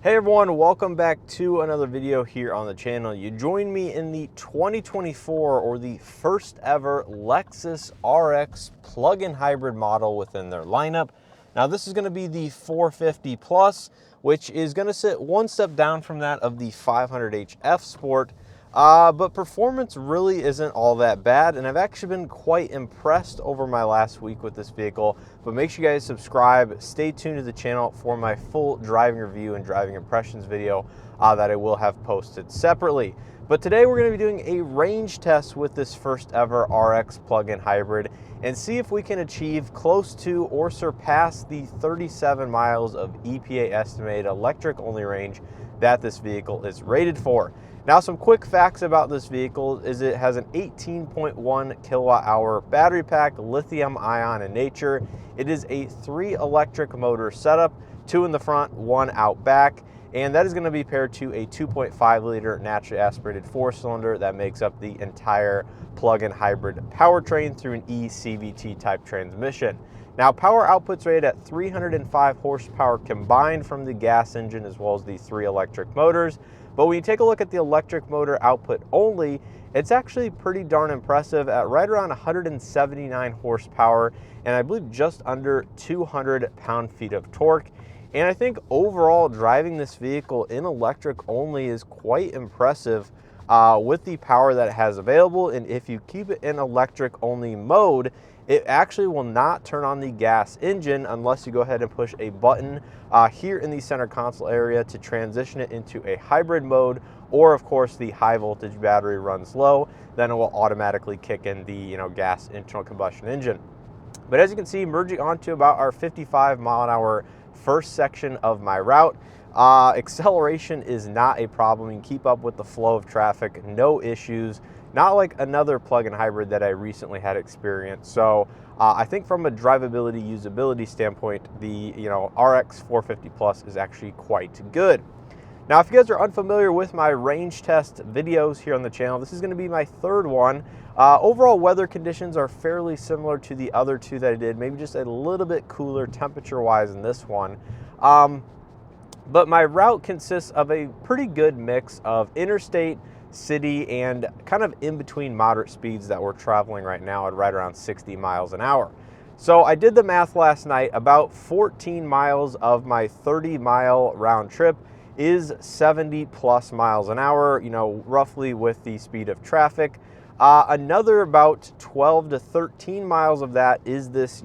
Hey everyone, welcome back to another video here on the channel. You join me in the 2024 or the first ever Lexus RX plug-in hybrid model within their lineup. Now this is going to be the 450 Plus, which is going to sit one step down from that of the 500h F Sport. But performance really isn't all that bad, and I've actually been quite impressed over my last week with this vehicle. But make sure you guys subscribe, stay tuned to the channel for my full driving review and driving impressions video that I will have posted separately. But today we're going to be doing a range test with this first ever RX plug-in hybrid and see if we can achieve close to or surpass the 37 miles of EPA estimated electric only range that this vehicle is rated for. Now, some quick facts about this vehicle is it has an 18.1 kilowatt hour battery pack, lithium ion in nature. It is a 3 electric motor setup, 2 in the front, 1 out back, and that is going to be paired to a 2.5 liter naturally aspirated 4-cylinder that makes up the entire plug-in hybrid powertrain through an eCVT type transmission. Now, power output's rated at 305 horsepower combined from the gas engine as well as the 3 electric motors. But when you take a look at the electric motor output only, it's actually pretty darn impressive at right around 179 horsepower and I believe just under 200 pound-feet of torque. And I think overall driving this vehicle in electric only is quite impressive with the power that it has available. And if you keep it in electric only mode, it actually will not turn on the gas engine unless you go ahead and push a button here in the center console area to transition it into a hybrid mode, or of course the high voltage battery runs low, then it will automatically kick in the gas internal combustion engine. But as you can see, merging onto about our 55 mile an hour first section of my route, acceleration is not a problem. You can keep up with the flow of traffic, no issues. Not like another plug-in hybrid that I recently had experienced. So I think from a drivability, usability standpoint, the RX450 Plus is actually quite good. Now, if you guys are unfamiliar with my range test videos here on the channel, this is going to be my third one. Overall weather conditions are fairly similar to the other two that I did, maybe just a little bit cooler temperature-wise in this one. But my route consists of a pretty good mix of interstate, city, and kind of in between moderate speeds that we're traveling right now at right around 60 miles an hour. So I did the math last night. About 14 miles of my 30-mile round trip is 70 plus miles an hour, roughly with the speed of traffic. Another about 12 to 13 miles of that is this,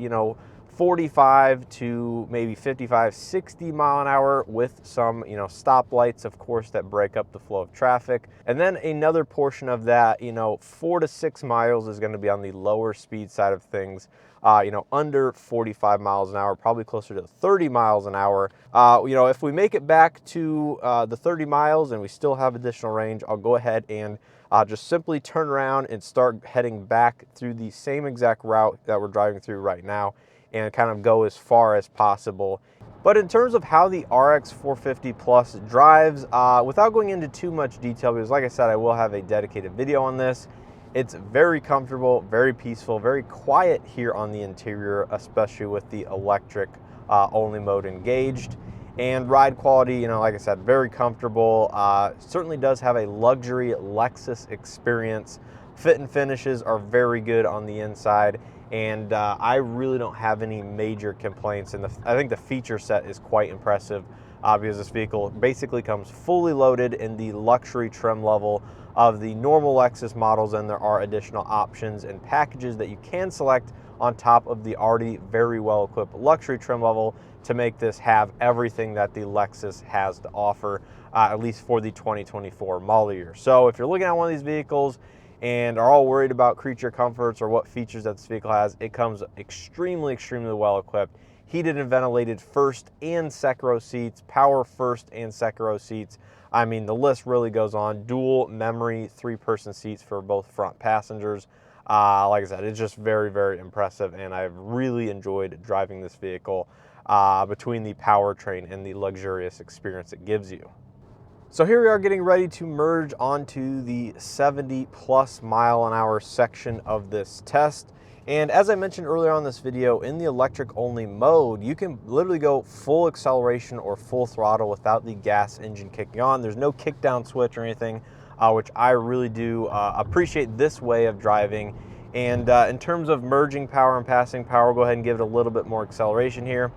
45 to maybe 55, 60 mile an hour with some, stoplights, of course, that break up the flow of traffic. And then another portion of that, 4 to 6 miles is going to be on the lower speed side of things, under 45 miles an hour, probably closer to 30 miles an hour. If we make it back to the 30 miles and we still have additional range, I'll go ahead and just simply turn around and start heading back through the same exact route that we're driving through right now, and kind of go as far as possible. But in terms of how the RX450 Plus drives, without going into too much detail, because like I said, I will have a dedicated video on this, it's very comfortable, very peaceful, very quiet here on the interior, especially with the electric only mode engaged. And ride quality, like I said, very comfortable. Certainly does have a luxury Lexus experience. Fit and finishes are very good on the inside. And I really don't have any major complaints, and I think the feature set is quite impressive because this vehicle basically comes fully loaded in the luxury trim level of the normal Lexus models, and there are additional options and packages that you can select on top of the already very well equipped luxury trim level to make this have everything that the Lexus has to offer, at least for the 2024 model year. So if you're looking at one of these vehicles and are all worried about creature comforts or what features that this vehicle has, it comes extremely, extremely well equipped. Heated and ventilated first and second row seats, power first and second row seats. I mean, the list really goes on. Dual memory 3-person seats for both front passengers. Like I said, it's just very, very impressive, and I've really enjoyed driving this vehicle between the powertrain and the luxurious experience it gives you. So here we are getting ready to merge onto the 70 plus mile an hour section of this test. And as I mentioned earlier on this video, in the electric only mode, you can literally go full acceleration or full throttle without the gas engine kicking on. There's no kick down switch or anything, which I really do appreciate this way of driving. And in terms of merging power and passing power, we'll go ahead and give it a little bit more acceleration here.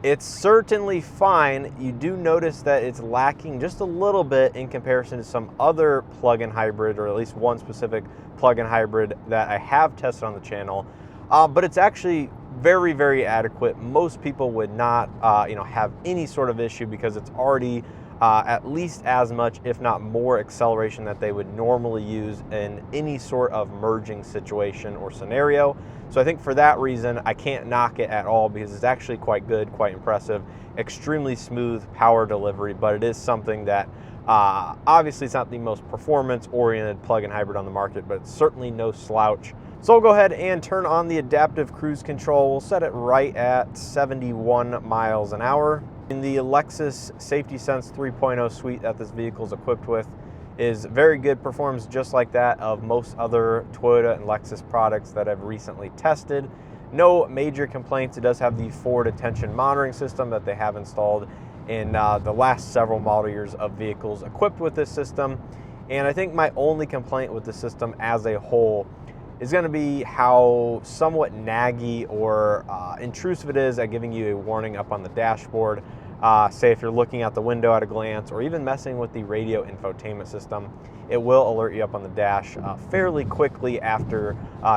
It's certainly fine. You do notice that it's lacking just a little bit in comparison to some other plug-in hybrid, or at least one specific plug-in hybrid that I have tested on the channel. But it's actually very, very adequate. Most people would not have any sort of issue because it's already at least as much, if not more, acceleration that they would normally use in any sort of merging situation or scenario. So I think for that reason, I can't knock it at all because it's actually quite good, quite impressive, extremely smooth power delivery, but it is something that obviously it's not the most performance-oriented plug-in hybrid on the market, but it's certainly no slouch. So we'll go ahead and turn on the adaptive cruise control. We'll set it right at 71 miles an hour. In the Lexus Safety Sense 3.0 suite that this vehicle is equipped with is very good, performs just like that of most other Toyota and Lexus products that I've recently tested. No major complaints. It does have the forward attention monitoring system that they have installed in the last several model years of vehicles equipped with this system. And I think my only complaint with the system as a whole is going to be how somewhat naggy or intrusive it is at giving you a warning up on the dashboard. Say if you're looking out the window at a glance or even messing with the radio infotainment system, it will alert you up on the dash fairly quickly after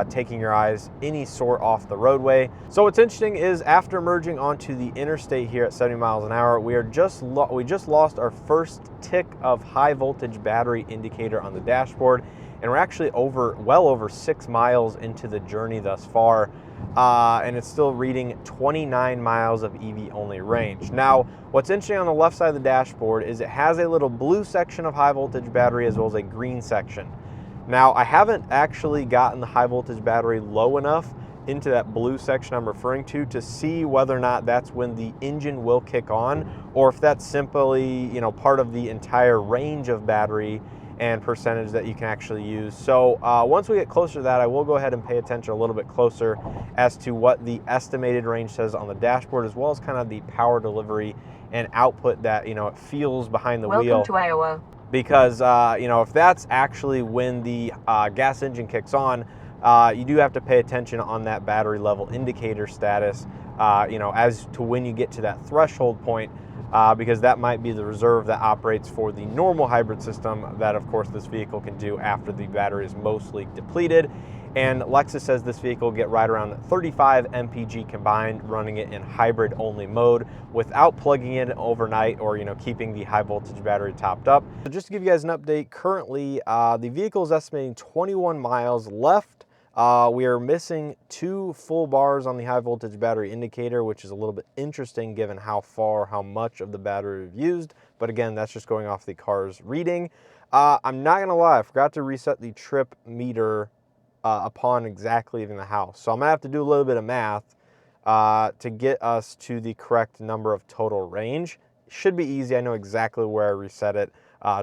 taking your eyes any sort off the roadway. So what's interesting is after merging onto the interstate here at 70 miles an hour, we just lost our first tick of high voltage battery indicator on the dashboard. And we're actually well over 6 miles into the journey thus far, and it's still reading 29 miles of EV only range. Now, what's interesting on the left side of the dashboard is it has a little blue section of high voltage battery as well as a green section. Now, I haven't actually gotten the high voltage battery low enough into that blue section I'm referring to see whether or not that's when the engine will kick on, or if that's simply, part of the entire range of battery and percentage that you can actually use. So once we get closer to that, I will go ahead and pay attention a little bit closer as to what the estimated range says on the dashboard, as well as kind of the power delivery and output that it feels behind the wheel. Welcome to Iowa. Because if that's actually when the gas engine kicks on, you do have to pay attention on that battery level indicator status, as to when you get to that threshold point. Because that might be the reserve that operates for the normal hybrid system that, of course, this vehicle can do after the battery is mostly depleted. And Lexus says this vehicle will get right around 35 mpg combined, running it in hybrid only mode without plugging in overnight or keeping the high voltage battery topped up. So just to give you guys an update, currently the vehicle is estimating 21 miles left. We are missing 2 full bars on the high voltage battery indicator, which is a little bit interesting given how much of the battery we've used. But again, that's just going off the car's reading. I'm not gonna lie, I forgot to reset the trip meter upon exactly leaving the house. So I'm gonna have to do a little bit of math to get us to the correct number of total range. It should be easy. I know exactly where I reset it.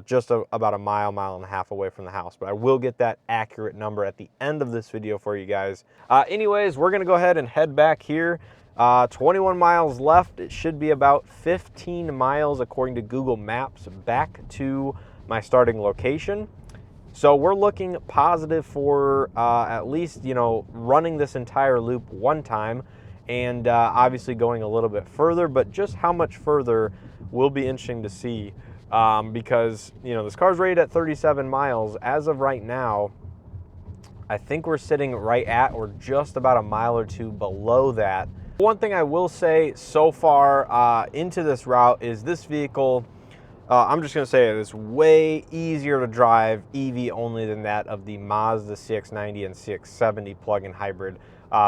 Just about a mile and a half away from the house, but I will get that accurate number at the end of this video for you guys. Anyways, we're gonna go ahead and head back here. 21 miles left. It should be about 15 miles according to Google Maps back to my starting location. So we're looking positive for at least running this entire loop one time, and obviously going a little bit further, but just how much further will be interesting to see. Because this car's rated at 37 miles as of right now. I think we're sitting right at or just about a mile or two below that. One thing I will say so far into this route is this vehicle, I'm just going to say it is way easier to drive EV only than that of the Mazda CX-90 and CX-70 plug-in hybrid,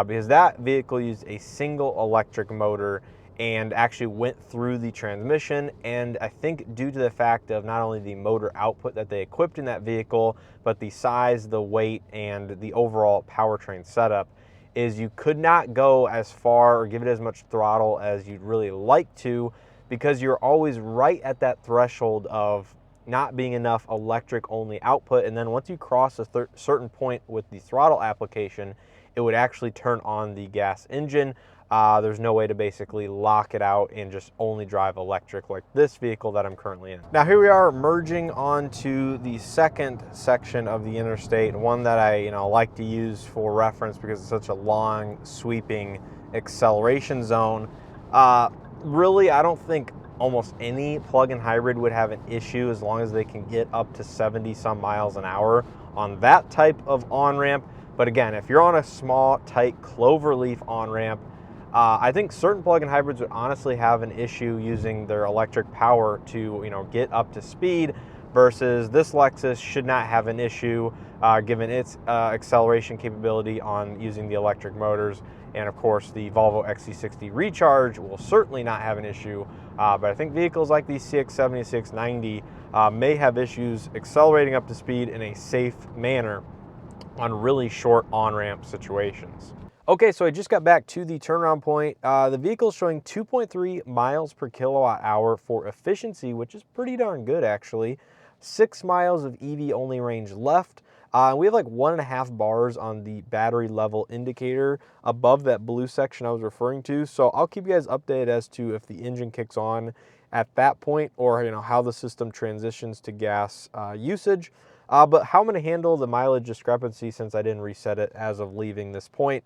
because that vehicle used a single electric motor and actually went through the transmission. And I think due to the fact of not only the motor output that they equipped in that vehicle, but the size, the weight, and the overall powertrain setup, is you could not go as far or give it as much throttle as you'd really like to, because you're always right at that threshold of not being enough electric only output. And then once you cross a certain point with the throttle application, it would actually turn on the gas engine. There's no way to basically lock it out and just only drive electric like this vehicle that I'm currently in. Now here we are merging onto the second section of the interstate, one that I like to use for reference because it's such a long sweeping acceleration zone. Really, I don't think almost any plug-in hybrid would have an issue as long as they can get up to 70 some miles an hour on that type of on-ramp. But again, if you're on a small, tight cloverleaf on-ramp, I think certain plug-in hybrids would honestly have an issue using their electric power to get up to speed, versus this Lexus should not have an issue given its acceleration capability on using the electric motors. And of course, the Volvo XC60 Recharge will certainly not have an issue. But I think vehicles like the CX-70, CX-90 may have issues accelerating up to speed in a safe manner on really short on-ramp situations. Okay, so I just got back to the turnaround point. The vehicle is showing 2.3 miles per kilowatt hour for efficiency, which is pretty darn good actually. 6 miles of EV only range left. We have like 1.5 bars on the battery level indicator above that blue section I was referring to. So I'll keep you guys updated as to if the engine kicks on at that point, or how the system transitions to gas usage. But how I'm going to handle the mileage discrepancy, since I didn't reset it as of leaving this point,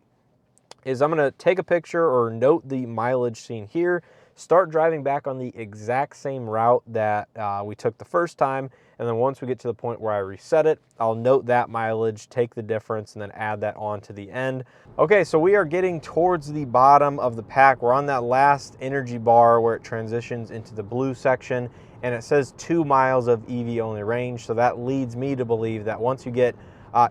is I'm going to take a picture or note the mileage seen here, start driving back on the exact same route that we took the first time, and then once we get to the point where I reset it, I'll note that mileage, take the difference, and then add that on to the end. Okay, so we are getting towards the bottom of the pack. We're on that last energy bar where it transitions into the blue section, and it says 2 miles of EV only range, so that leads me to believe that once you get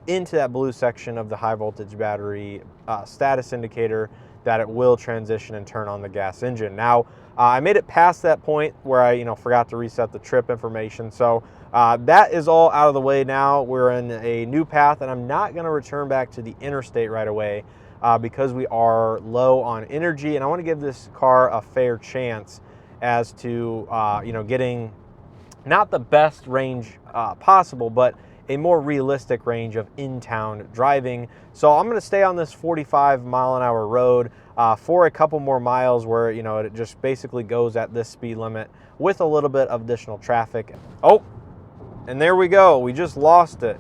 into that blue section of the high voltage battery status indicator, that it will transition and turn on the gas engine. Now, I made it past that point where I forgot to reset the trip information, so that is all out of the way now. We're in a new path, and I'm not going to return back to the interstate right away because we are low on energy, and I want to give this car a fair chance as to getting not the best range possible, but a more realistic range of in-town driving. So I'm going to stay on this 45 mile an hour road for a couple more miles where it just basically goes at this speed limit with a little bit of additional traffic. Oh, and there we go. We just lost it.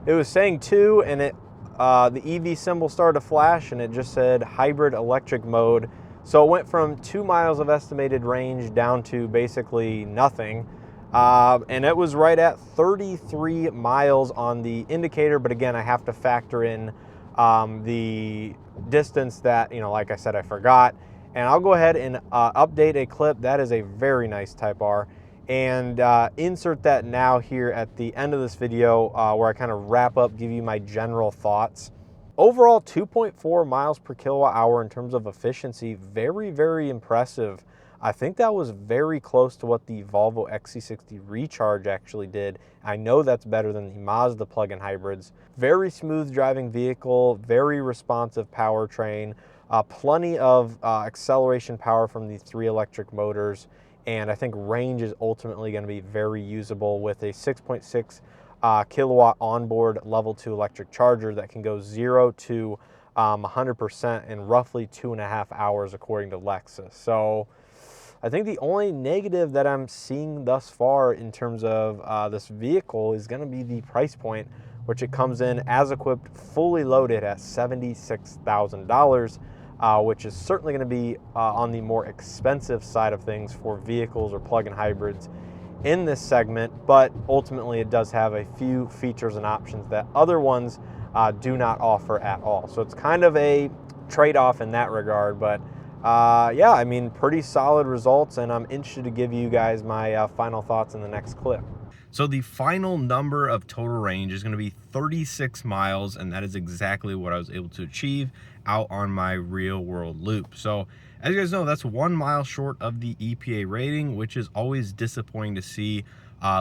It was saying 2, and the EV symbol started to flash, and it just said hybrid electric mode. So it went from 2 miles of estimated range down to basically nothing. And it was right at 33 miles on the indicator, but again, I have to factor in the distance that, like I said, I forgot. And I'll go ahead and update a clip. That is a very nice Type R, and insert that now here at the end of this video where I kind of wrap up, give you my general thoughts. Overall, 2.4 miles per kilowatt hour in terms of efficiency, very, very impressive. I think that was very close to what the Volvo XC60 Recharge actually did. I know that's better than the Mazda plug-in hybrids. Very smooth driving vehicle, very responsive powertrain, plenty of acceleration power from the 3 electric motors, and I think range is ultimately going to be very usable with a 6.6 kilowatt onboard level 2 electric charger that can go 0 to 100% in roughly 2.5 hours according to Lexus. So I think the only negative that I'm seeing thus far in terms of this vehicle is going to be the price point, which it comes in as equipped, fully loaded at $76,000, which is certainly going to be on the more expensive side of things for vehicles or plug-in hybrids in this segment, but ultimately it does have a few features and options that other ones do not offer at all. So it's kind of a trade-off in that regard, but yeah, I mean, pretty solid results, and I'm interested to give you guys my final thoughts in the next clip. So the final number of total range is going to be 36 miles, and that is exactly what I was able to achieve out on my real world loop. So as you guys know, that's 1 mile short of the EPA rating, which is always disappointing to see.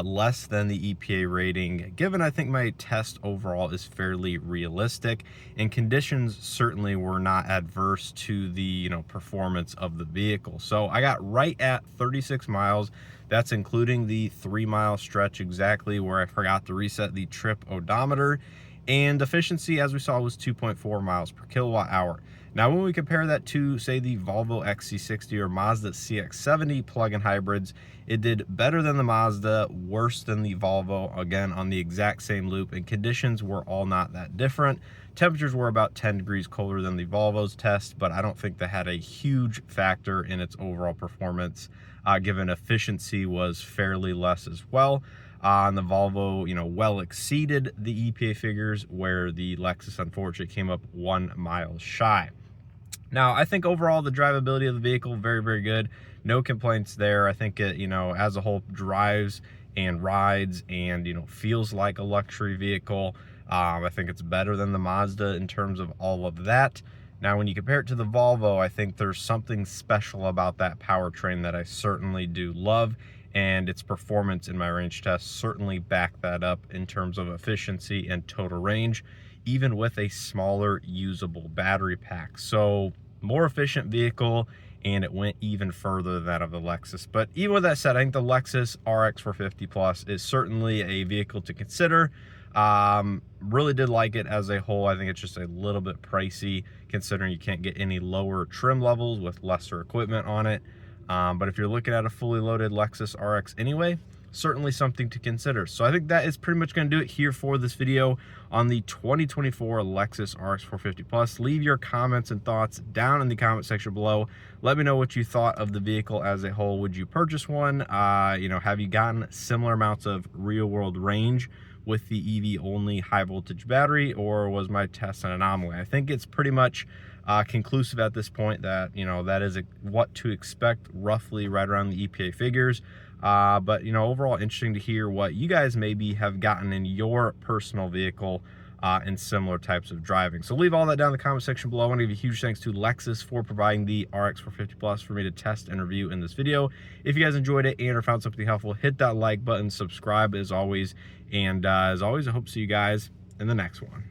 Less than the EPA rating, given I think my test overall is fairly realistic, and conditions certainly were not adverse to the performance of the vehicle. So I got right at 36 miles. That's including the 3 mile stretch exactly where I forgot to reset the trip odometer. And efficiency, as we saw, was 2.4 miles per kilowatt hour. Now, when we compare that to, say, the Volvo XC60 or Mazda CX-70 plug-in hybrids, it did better than the Mazda, worse than the Volvo, again, on the exact same loop, and conditions were all not that different. Temperatures were about 10 degrees colder than the Volvo's test, but I don't think that had a huge factor in its overall performance, given efficiency was fairly less as well. And the Volvo, well exceeded the EPA figures, where the Lexus, unfortunately, came up 1 mile shy. Now, I think overall the drivability of the vehicle, very, very good. No complaints there. I think it, as a whole, drives and rides and, feels like a luxury vehicle. I think it's better than the Mazda in terms of all of that. Now, when you compare it to the Volvo, I think there's something special about that powertrain that I certainly do love, and its performance in my range tests certainly back that up in terms of efficiency and total range, even with a smaller usable battery pack. So more efficient vehicle, and it went even further than that of the Lexus. But even with that said, I think the Lexus RX450 Plus is certainly a vehicle to consider. Really did like it as a whole. I think it's just a little bit pricey considering you can't get any lower trim levels with lesser equipment on it. But if you're looking at a fully loaded Lexus RX anyway, certainly something to consider. So I think that is pretty much going to do it here for this video on the 2024 Lexus RX450 Plus. Leave your comments and thoughts down in the comment section below. Let me know what you thought of the vehicle as a whole. Would you purchase one? Have you gotten similar amounts of real world range with the EV only high voltage battery, or was my test an anomaly? I think it's pretty much conclusive at this point that that is what to expect, roughly right around the EPA figures. But overall, interesting to hear what you guys maybe have gotten in your personal vehicle in similar types of driving. So leave all that down in the comment section below. I want to give a huge thanks to Lexus for providing the RX450 Plus for me to test and review in this video. If you guys enjoyed it and or found something helpful, hit that like button, subscribe as always, and as always, I hope to see you guys in the next one.